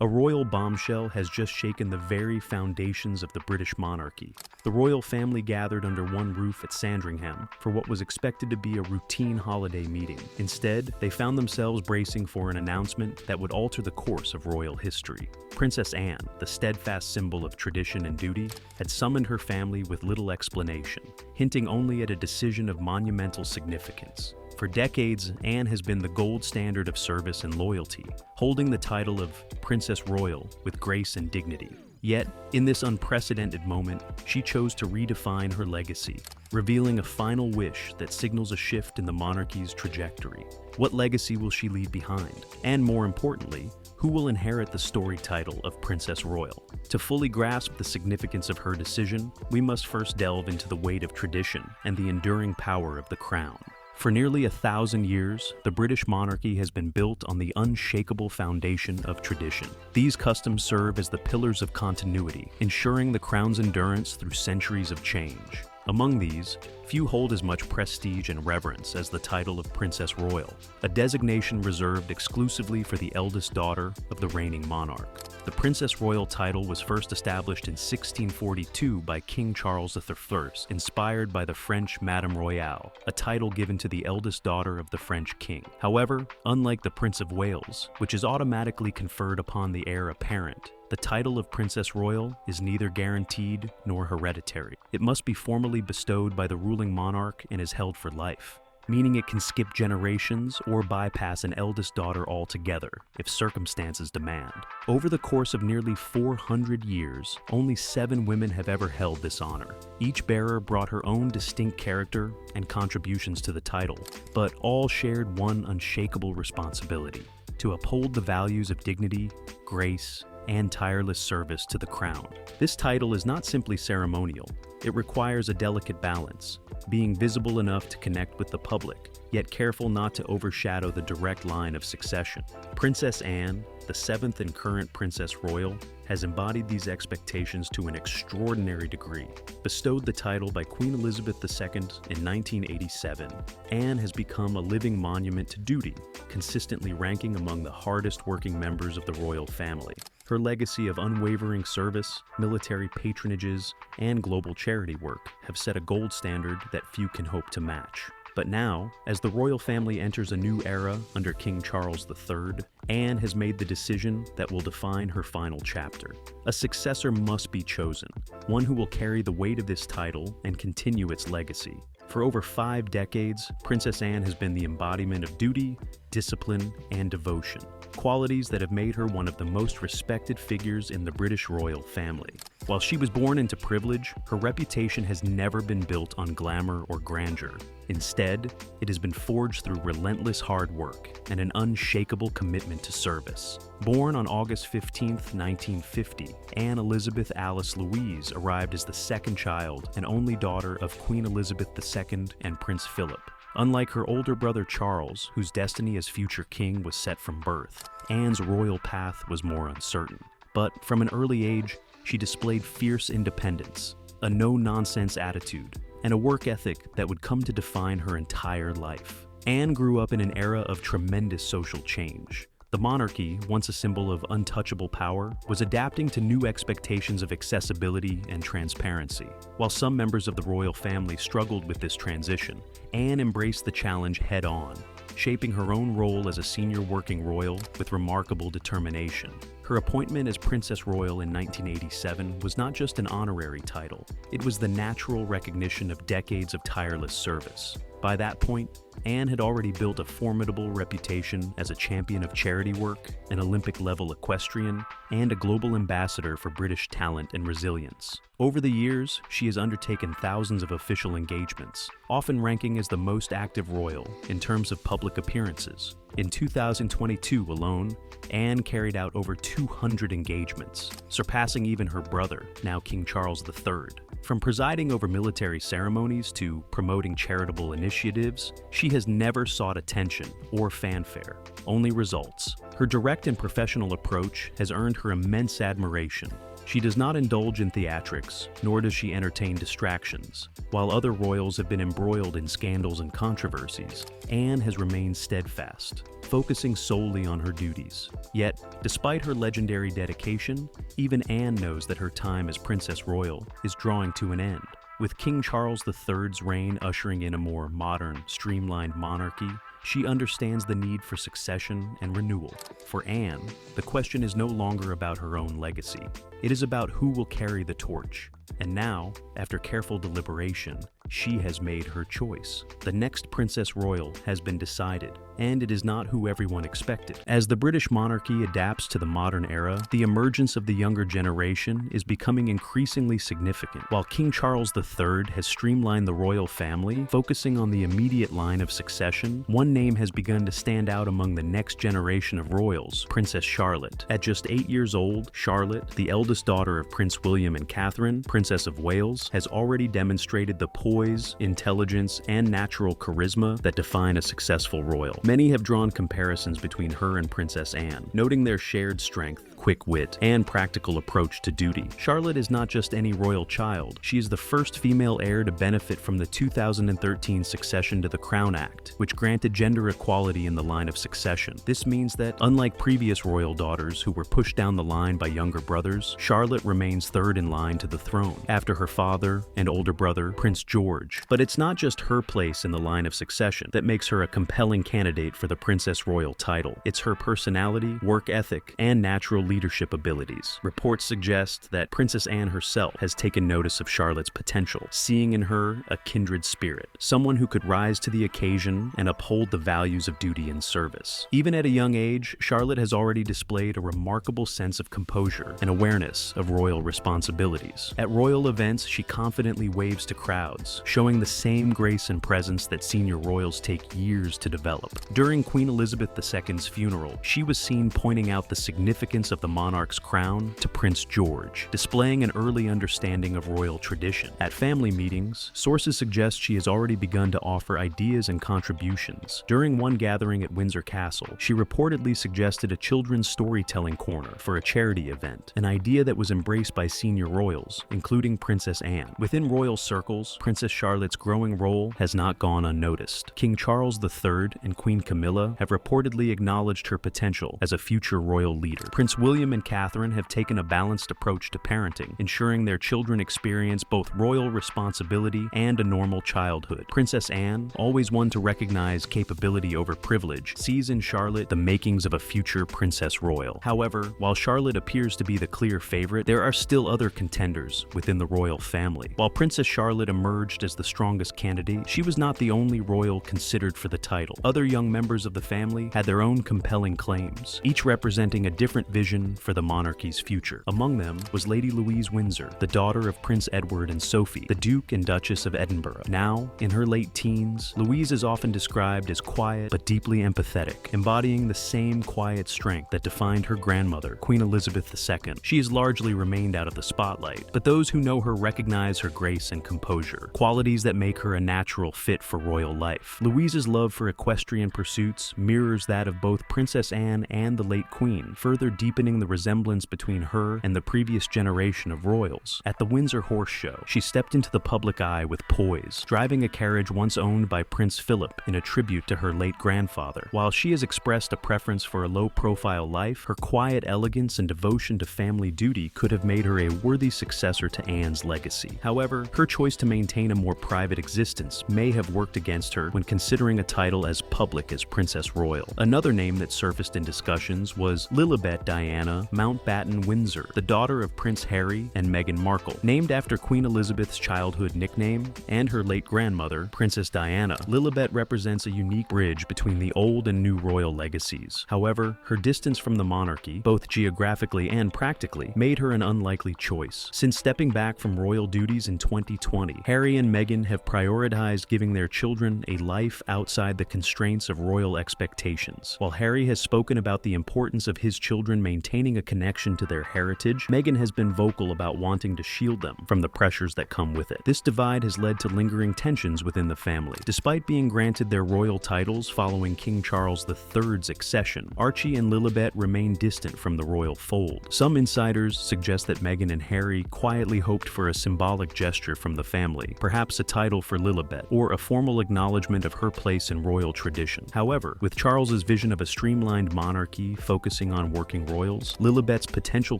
A royal bombshell has just shaken the very foundations of the British monarchy. The royal family gathered under one roof at Sandringham for what was expected to be a routine holiday meeting. Instead, they found themselves bracing for an announcement that would alter the course of royal history. Princess Anne, the steadfast symbol of tradition and duty, had summoned her family with little explanation, hinting only at a decision of monumental significance. For decades, Anne has been the gold standard of service and loyalty, holding the title of Princess Royal with grace and dignity. Yet, in this unprecedented moment, she chose to redefine her legacy, revealing a final wish that signals a shift in the monarchy's trajectory. What legacy will she leave behind? And more importantly, who will inherit the storied title of Princess Royal? To fully grasp the significance of her decision, we must first delve into the weight of tradition and the enduring power of the crown. For nearly 1,000 years, the British monarchy has been built on the unshakable foundation of tradition. These customs serve as the pillars of continuity, ensuring the crown's endurance through centuries of change. Among these, few hold as much prestige and reverence as the title of Princess Royal, a designation reserved exclusively for the eldest daughter of the reigning monarch. The Princess Royal title was first established in 1642 by King Charles I, inspired by the French Madame Royale, a title given to the eldest daughter of the French king. However, unlike the Prince of Wales, which is automatically conferred upon the heir apparent, the title of Princess Royal is neither guaranteed nor hereditary. It must be formally bestowed by the ruling monarch and is held for life, meaning it can skip generations or bypass an eldest daughter altogether if circumstances demand. Over the course of nearly 400 years, only 7 women have ever held this honor. Each bearer brought her own distinct character and contributions to the title, but all shared one unshakable responsibility: to uphold the values of dignity, grace, and tireless service to the crown. This title is not simply ceremonial. It requires a delicate balance, being visible enough to connect with the public, yet careful not to overshadow the direct line of succession. Princess Anne, the 7th and current Princess Royal, has embodied these expectations to an extraordinary degree. Bestowed the title by Queen Elizabeth II in 1987, Anne has become a living monument to duty, consistently ranking among the hardest working members of the royal family. Her legacy of unwavering service, military patronages, and global charity work have set a gold standard that few can hope to match. But now, as the royal family enters a new era under King Charles III, Anne has made the decision that will define her final chapter. A successor must be chosen, one who will carry the weight of this title and continue its legacy. For over 5 decades, Princess Anne has been the embodiment of duty, discipline, and devotion, qualities that have made her one of the most respected figures in the British royal family. While she was born into privilege, her reputation has never been built on glamour or grandeur. Instead, it has been forged through relentless hard work and an unshakable commitment to service. Born on August 15, 1950, Anne Elizabeth Alice Louise arrived as the second child and only daughter of Queen Elizabeth II and Prince Philip. Unlike her older brother Charles, whose destiny as future king was set from birth, Anne's royal path was more uncertain. But from an early age, she displayed fierce independence, a no-nonsense attitude, and a work ethic that would come to define her entire life. Anne grew up in an era of tremendous social change. The monarchy, once a symbol of untouchable power, was adapting to new expectations of accessibility and transparency. While some members of the royal family struggled with this transition, Anne embraced the challenge head-on, shaping her own role as a senior working royal with remarkable determination. Her appointment as Princess Royal in 1987 was not just an honorary title, it was the natural recognition of decades of tireless service. By that point, Anne had already built a formidable reputation as a champion of charity work, an Olympic-level equestrian, and a global ambassador for British talent and resilience. Over the years, she has undertaken thousands of official engagements, often ranking as the most active royal in terms of public appearances. In 2022 alone, Anne carried out over 200 engagements, surpassing even her brother, now King Charles III. From presiding over military ceremonies to promoting charitable initiatives, she has never sought attention or fanfare, only results. Her direct and professional approach has earned her immense admiration, She does not indulge in theatrics, nor does she entertain distractions. While other royals have been embroiled in scandals and controversies, Anne has remained steadfast, focusing solely on her duties. Yet, despite her legendary dedication, even Anne knows that her time as Princess Royal is drawing to an end. With King Charles III's reign ushering in a more modern, streamlined monarchy, she understands the need for succession and renewal. For Anne, the question is no longer about her own legacy. It is about who will carry the torch. And now, after careful deliberation, she has made her choice. The next Princess Royal has been decided, and it is not who everyone expected. As the British monarchy adapts to the modern era, the emergence of the younger generation is becoming increasingly significant. While King Charles III has streamlined the royal family, focusing on the immediate line of succession, one name has begun to stand out among the next generation of royals, Princess Charlotte. At just 8 years old, Charlotte, the eldest daughter of Prince William and Catherine, Princess of Wales, has already demonstrated the poise, intelligence, and natural charisma that define a successful royal. Many have drawn comparisons between her and Princess Anne, noting their shared strength, quick wit, and practical approach to duty. Charlotte is not just any royal child. She is the first female heir to benefit from the 2013 Succession to the Crown Act, which granted gender equality in the line of succession. This means that, unlike previous royal daughters who were pushed down the line by younger brothers, Charlotte remains third in line to the throne, after her father and older brother, Prince George. But it's not just her place in the line of succession that makes her a compelling candidate for the Princess Royal title. It's her personality, work ethic, and natural leadership abilities. Reports suggest that Princess Anne herself has taken notice of Charlotte's potential, seeing in her a kindred spirit, someone who could rise to the occasion and uphold the values of duty and service. Even at a young age, Charlotte has already displayed a remarkable sense of composure and awareness of royal responsibilities. At royal events, she confidently waves to crowds, showing the same grace and presence that senior royals take years to develop. During Queen Elizabeth II's funeral, she was seen pointing out the significance of the monarch's crown to Prince George, displaying an early understanding of royal tradition. At family meetings, sources suggest she has already begun to offer ideas and contributions. During one gathering at Windsor Castle, she reportedly suggested a children's storytelling corner for a charity event, an idea that was embraced by senior royals, including Princess Anne. Within royal circles, Princess Charlotte's growing role has not gone unnoticed. King Charles III and Queen Camilla have reportedly acknowledged her potential as a future royal leader. Prince William and Catherine have taken a balanced approach to parenting, ensuring their children experience both royal responsibility and a normal childhood. Princess Anne, always one to recognize capability over privilege, sees in Charlotte the makings of a future Princess Royal. However, while Charlotte appears to be the clear favorite, there are still other contenders within the royal family. While Princess Charlotte emerged as the strongest candidate, she was not the only royal considered for the title. Other young members of the family had their own compelling claims, each representing a different vision for the monarchy's future. Among them was Lady Louise Windsor, the daughter of Prince Edward and Sophie, the Duke and Duchess of Edinburgh. Now, in her late teens, Louise is often described as quiet but deeply empathetic, embodying the same quiet strength that defined her grandmother, Queen Elizabeth II. She has largely remained out of the spotlight, but those who know her recognize her grace and composure, qualities that make her a natural fit for royal life. Louise's love for equestrian pursuits mirrors that of both Princess Anne and the late Queen, further deepening the resemblance between her and the previous generation of royals. At the Windsor Horse Show, she stepped into the public eye with poise, driving a carriage once owned by Prince Philip in a tribute to her late grandfather. While she has expressed a preference for a low-profile life, her quiet elegance and devotion to family duty could have made her a worthy successor to Anne's legacy. However, her choice to maintain a more private existence may have worked against her when considering a title as public as Princess Royal. Another name that surfaced in discussions was Lilibet Diana Mountbatten Windsor, the daughter of Prince Harry and Meghan Markle. Named after Queen Elizabeth's childhood nickname and her late grandmother, Princess Diana, Lilibet represents a unique bridge between the old and new royal legacies. However, her distance from the monarchy, both geographically and practically, made her an unlikely choice. Since stepping back from royal duties in 2020, Harry and Meghan have prioritized giving their children a life outside the constraints of royal expectations. While Harry has spoken about the importance of his children maintaining maintaining a connection to their heritage, Meghan has been vocal about wanting to shield them from the pressures that come with it. This divide has led to lingering tensions within the family. Despite being granted their royal titles following King Charles III's accession, Archie and Lilibet remain distant from the royal fold. Some insiders suggest that Meghan and Harry quietly hoped for a symbolic gesture from the family, perhaps a title for Lilibet, or a formal acknowledgement of her place in royal tradition. However, with Charles's vision of a streamlined monarchy focusing on working royals, Lilibet's potential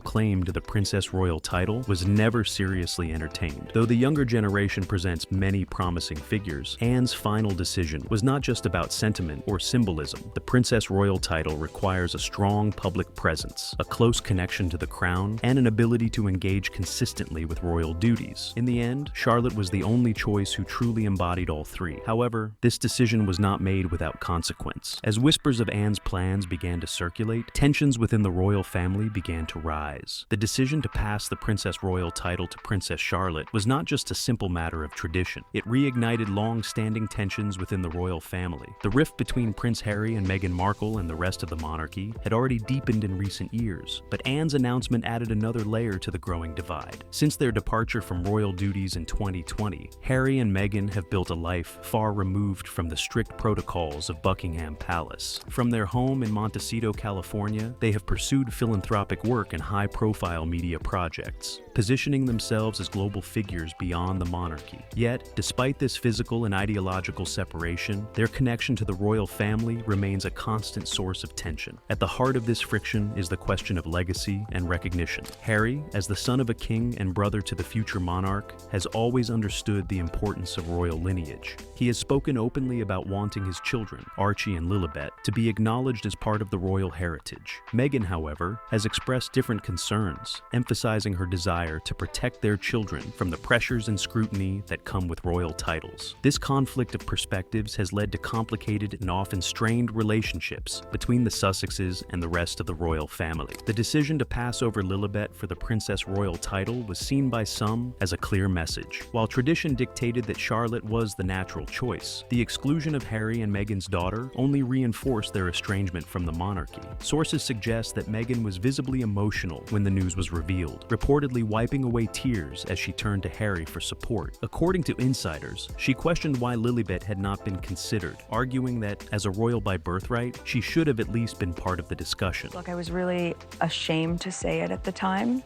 claim to the Princess Royal title was never seriously entertained. Though the younger generation presents many promising figures, Anne's final decision was not just about sentiment or symbolism. The Princess Royal title requires a strong public presence, a close connection to the crown, and an ability to engage consistently with royal duties. In the end, Charlotte was the only choice who truly embodied all three. However, this decision was not made without consequence. As whispers of Anne's plans began to circulate, tensions within the royal family began to rise. The decision to pass the Princess Royal title to Princess Charlotte was not just a simple matter of tradition. It reignited long-standing tensions within the royal family. The rift between Prince Harry and Meghan Markle and the rest of the monarchy had already deepened in recent years, but Anne's announcement added another layer to the growing divide. Since their departure from royal duties in 2020, Harry and Meghan have built a life far removed from the strict protocols of Buckingham Palace. From their home in Montecito, California, they have pursued philanthropic work and high-profile media projects, positioning themselves as global figures beyond the monarchy. Yet, despite this physical and ideological separation, their connection to the royal family remains a constant source of tension. At the heart of this friction is the question of legacy and recognition. Harry, as the son of a king and brother to the future monarch, has always understood the importance of royal lineage. He has spoken openly about wanting his children, Archie and Lilibet, to be acknowledged as part of the royal heritage. Meghan, however, has expressed different concerns, emphasizing her desire to protect their children from the pressures and scrutiny that come with royal titles. This conflict of perspectives has led to complicated and often strained relationships between the Sussexes and the rest of the royal family. The decision to pass over Lilibet for the Princess Royal title was seen by some as a clear message. While tradition dictated that Charlotte was the natural choice, the exclusion of Harry and Meghan's daughter only reinforced their estrangement from the monarchy. Sources suggest that Meghan was visibly emotional when the news was revealed, reportedly wiping away tears as she turned to Harry for support. According to insiders, she questioned why Lilibet had not been considered, arguing that, as a royal by birthright, she should have at least been part of the discussion. Look, I was really ashamed to say it at the time,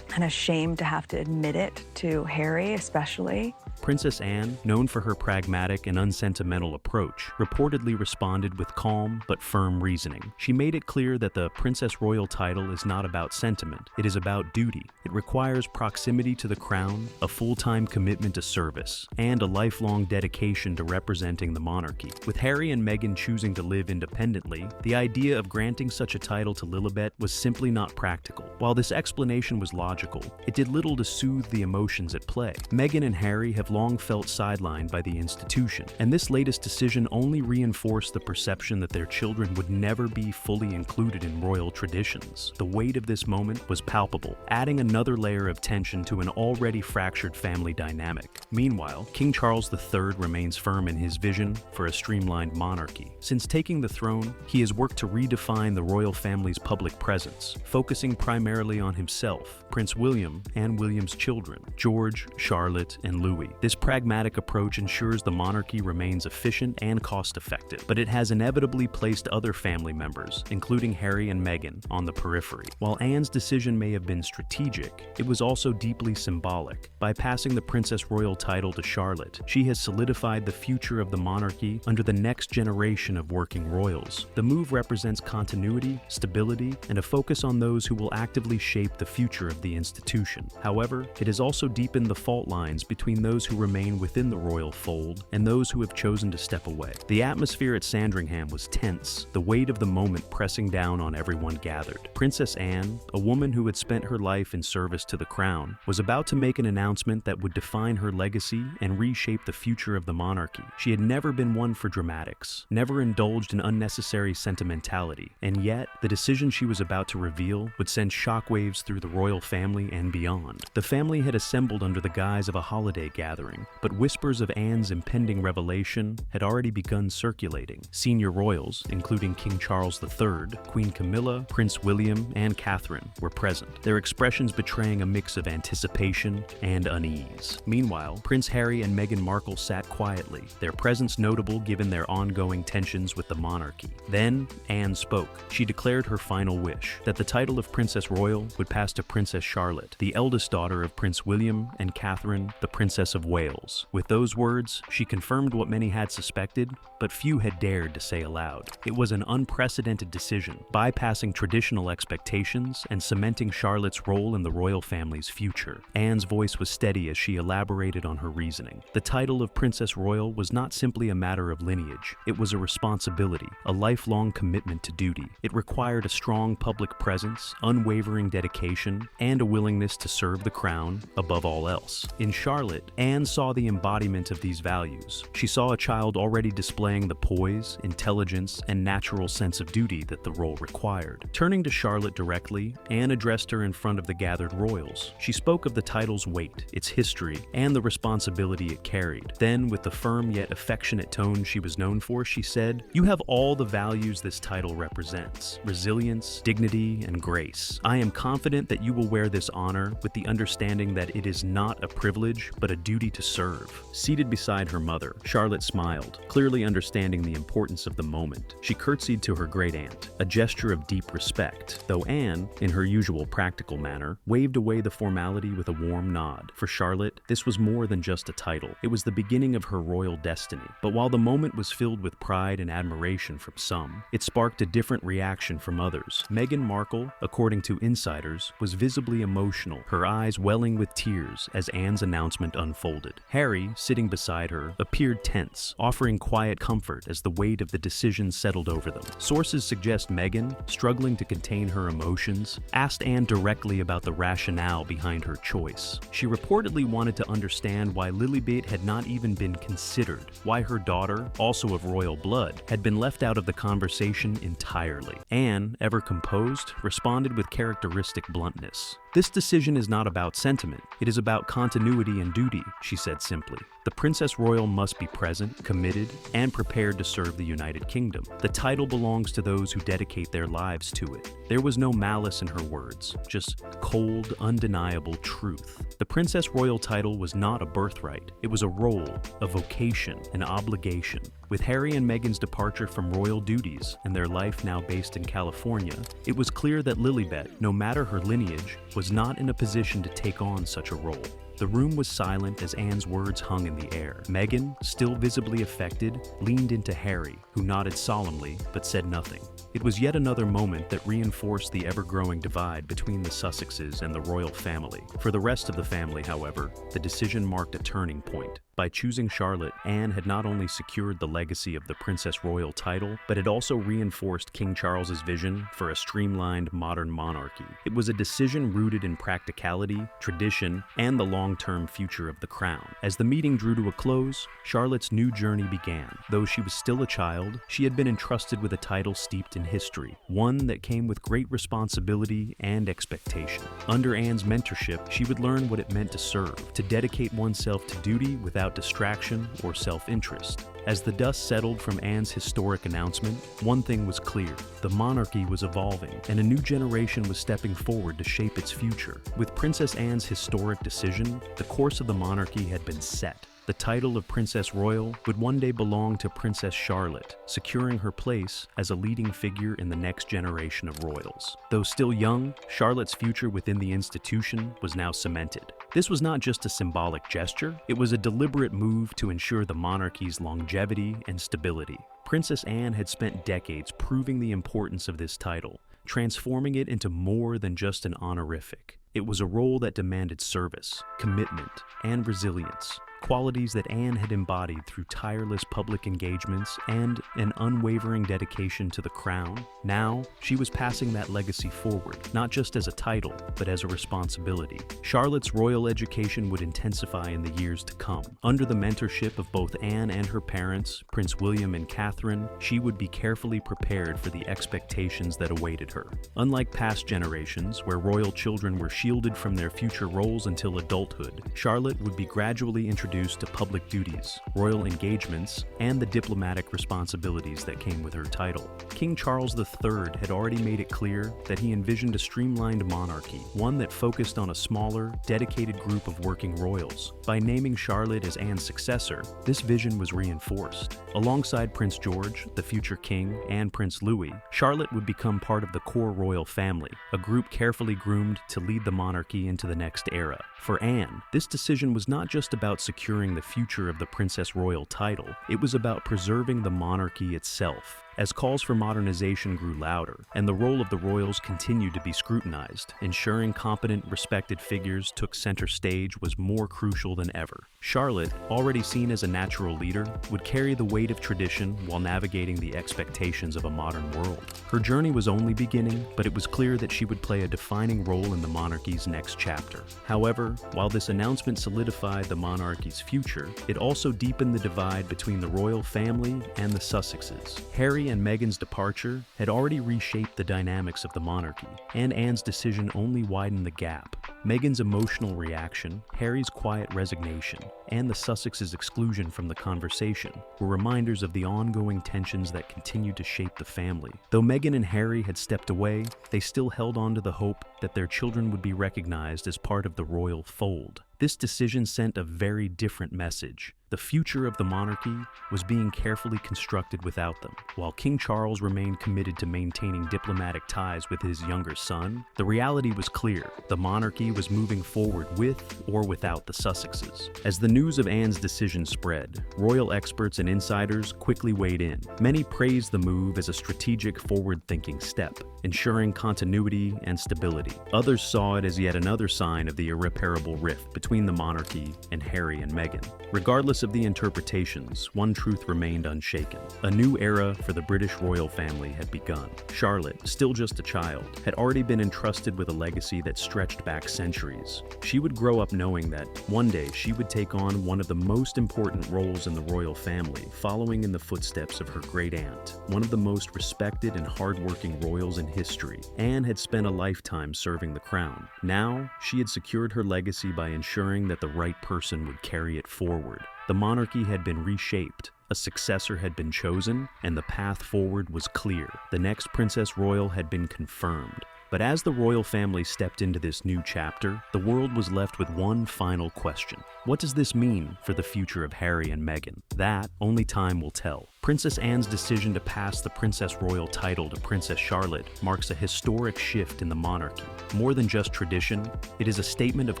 and ashamed to have to admit it to Harry especially. Princess Anne, known for her pragmatic and unsentimental approach, reportedly responded with calm but firm reasoning. She made it clear that the Princess Royal title is not about sentiment, it is about duty. It requires proximity to the crown, a full-time commitment to service, and a lifelong dedication to representing the monarchy. With Harry and Meghan choosing to live independently, the idea of granting such a title to Lilibet was simply not practical. While this explanation was logical, it did little to soothe the emotions at play. Meghan and Harry have long felt sidelined by the institution, and this latest decision only reinforced the perception that their children would never be fully included in royal traditions. The weight of this moment was palpable, adding another layer of tension to an already fractured family dynamic. Meanwhile, King Charles III remains firm in his vision for a streamlined monarchy. Since taking the throne, he has worked to redefine the royal family's public presence, focusing primarily on himself, Prince William, and William's children, George, Charlotte, and Louis. This pragmatic approach ensures the monarchy remains efficient and cost-effective, but it has inevitably placed other family members, including Harry and Meghan, on the periphery. While Anne's decision may have been strategic, it was also deeply symbolic. By passing the Princess Royal title to Charlotte, she has solidified the future of the monarchy under the next generation of working royals. The move represents continuity, stability, and a focus on those who will actively shape the future of the institution. However, it has also deepened the fault lines between those who remain within the royal fold and those who have chosen to step away. The atmosphere at Sandringham was tense, the weight of the moment pressing down on everyone gathered. Princess Anne, a woman who had spent her life in service to the crown, was about to make an announcement that would define her legacy and reshape the future of the monarchy. She had never been one for dramatics, never indulged in unnecessary sentimentality, and yet, the decision she was about to reveal would send shockwaves through the royal family and beyond. The family had assembled under the guise of a holiday gathering, gathering, but whispers of Anne's impending revelation had already begun circulating. Senior royals, including King Charles III, Queen Camilla, Prince William, and Catherine, were present, their expressions betraying a mix of anticipation and unease. Meanwhile, Prince Harry and Meghan Markle sat quietly, their presence notable given their ongoing tensions with the monarchy. Then, Anne spoke. She declared her final wish, that the title of Princess Royal would pass to Princess Charlotte, the eldest daughter of Prince William and Catherine, the Princess of Wales. With those words, she confirmed what many had suspected, but few had dared to say aloud. It was an unprecedented decision, bypassing traditional expectations and cementing Charlotte's role in the royal family's future. Anne's voice was steady as she elaborated on her reasoning. The title of Princess Royal was not simply a matter of lineage. It was a responsibility, a lifelong commitment to duty. It required a strong public presence, unwavering dedication, and a willingness to serve the crown above all else. In Charlotte, Anne saw the embodiment of these values. She saw a child already displaying the poise, intelligence, and natural sense of duty that the role required. Turning to Charlotte directly, Anne addressed her in front of the gathered royals. She spoke of the title's weight, its history, and the responsibility it carried. Then, with the firm yet affectionate tone she was known for, she said, "You have all the values this title represents: resilience, dignity, and grace. I am confident that you will wear this honor with the understanding that it is not a privilege, but a duty to serve." Seated beside her mother, Charlotte smiled, clearly understanding the importance of the moment. She curtsied to her great-aunt, a gesture of deep respect, though Anne, in her usual practical manner, waved away the formality with a warm nod. For Charlotte, this was more than just a title. It was the beginning of her royal destiny. But while the moment was filled with pride and admiration from some, it sparked a different reaction from others. Meghan Markle, according to insiders, was visibly emotional, her eyes welling with tears as Anne's announcement unfolded. Harry, sitting beside her, appeared tense, offering quiet comfort as the weight of the decision settled over them. Sources suggest Meghan, struggling to contain her emotions, asked Anne directly about the rationale behind her choice. She reportedly wanted to understand why Lilibet had not even been considered, why her daughter, also of royal blood, had been left out of the conversation entirely. Anne, ever composed, responded with characteristic bluntness. "This decision is not about sentiment. It is about continuity and duty," she said simply. "The Princess Royal must be present, committed, and prepared to serve the United Kingdom. The title belongs to those who dedicate their lives to it." There was no malice in her words, just cold, undeniable truth. The Princess Royal title was not a birthright. It was a role, a vocation, an obligation. With Harry and Meghan's departure from royal duties and their life now based in California, it was clear that Lilibet, no matter her lineage, was not in a position to take on such a role. The room was silent as Anne's words hung in the air. Meghan, still visibly affected, leaned into Harry, who nodded solemnly but said nothing. It was yet another moment that reinforced the ever-growing divide between the Sussexes and the royal family. For the rest of the family, however, the decision marked a turning point. By choosing Charlotte, Anne had not only secured the legacy of the Princess Royal title, but it also reinforced King Charles's vision for a streamlined modern monarchy. It was a decision rooted in practicality, tradition, and the long-term future of the crown. As the meeting drew to a close, Charlotte's new journey began. Though she was still a child, she had been entrusted with a title steeped in history, one that came with great responsibility and expectation. Under Anne's mentorship, she would learn what it meant to serve, to dedicate oneself to duty without distraction or self-interest. As the dust settled from Anne's historic announcement, one thing was clear: the monarchy was evolving, and a new generation was stepping forward to shape its future. With Princess Anne's historic decision, the course of the monarchy had been set. The title of Princess Royal would one day belong to Princess Charlotte, securing her place as a leading figure in the next generation of royals. Though still young, Charlotte's future within the institution was now cemented. This was not just a symbolic gesture, it was a deliberate move to ensure the monarchy's longevity and stability. Princess Anne had spent decades proving the importance of this title, transforming it into more than just an honorific. It was a role that demanded service, commitment, and resilience, qualities that Anne had embodied through tireless public engagements and an unwavering dedication to the crown. Now, she was passing that legacy forward, not just as a title, but as a responsibility. Charlotte's royal education would intensify in the years to come. Under the mentorship of both Anne and her parents, Prince William and Catherine, she would be carefully prepared for the expectations that awaited her. Unlike past generations, where royal children were shielded from their future roles until adulthood, Charlotte would be gradually introduced introduced to public duties, royal engagements, and the diplomatic responsibilities that came with her title. King Charles III had already made it clear that he envisioned a streamlined monarchy, one that focused on a smaller, dedicated group of working royals. By naming Charlotte as Anne's successor, this vision was reinforced. Alongside Prince George, the future king, and Prince Louis, Charlotte would become part of the core royal family, a group carefully groomed to lead the monarchy into the next era. For Anne, this decision was not just about securing the future of the Princess Royal title, it was about preserving the monarchy itself. As calls for modernization grew louder, and the role of the royals continued to be scrutinized, ensuring competent, respected figures took center stage was more crucial than ever. Charlotte, already seen as a natural leader, would carry the weight of tradition while navigating the expectations of a modern world. Her journey was only beginning, but it was clear that she would play a defining role in the monarchy's next chapter. However, while this announcement solidified the monarchy's future, it also deepened the divide between the royal family and the Sussexes. Harry and Meghan's departure had already reshaped the dynamics of the monarchy, and Anne's decision only widened the gap. Meghan's emotional reaction, Harry's quiet resignation, and the Sussexes' exclusion from the conversation were reminders of the ongoing tensions that continued to shape the family. Though Meghan and Harry had stepped away, they still held on to the hope that their children would be recognized as part of the royal fold. This decision sent a very different message. The future of the monarchy was being carefully constructed without them. While King Charles remained committed to maintaining diplomatic ties with his younger son, the reality was clear. The monarchy was moving forward with or without the Sussexes. As the news of Anne's decision spread, royal experts and insiders quickly weighed in. Many praised the move as a strategic, forward-thinking step, ensuring continuity and stability. Others saw it as yet another sign of the irreparable rift between the monarchy and Harry and Meghan. Regardless of the interpretations, one truth remained unshaken. A new era for the British royal family had begun. Charlotte, still just a child, had already been entrusted with a legacy that stretched back centuries. She would grow up knowing that one day she would take on one of the most important roles in the royal family, following in the footsteps of her great-aunt, one of the most respected and hardworking royals in history. Anne had spent a lifetime serving the crown. Now, she had secured her legacy by ensuring that the right person would carry it forward. The monarchy had been reshaped, a successor had been chosen, and the path forward was clear. The next Princess Royal had been confirmed. But as the royal family stepped into this new chapter, the world was left with one final question. What does this mean for the future of Harry and Meghan? That, only time will tell. Princess Anne's decision to pass the Princess Royal title to Princess Charlotte marks a historic shift in the monarchy. More than just tradition, it is a statement of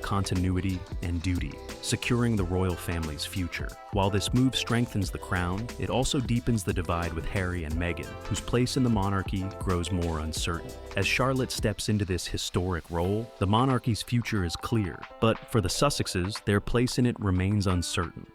continuity and duty, securing the royal family's future. While this move strengthens the crown, it also deepens the divide with Harry and Meghan, whose place in the monarchy grows more uncertain. As Charlotte steps into this historic role, the monarchy's future is clear, but for the Sussexes, their place in it remains uncertain.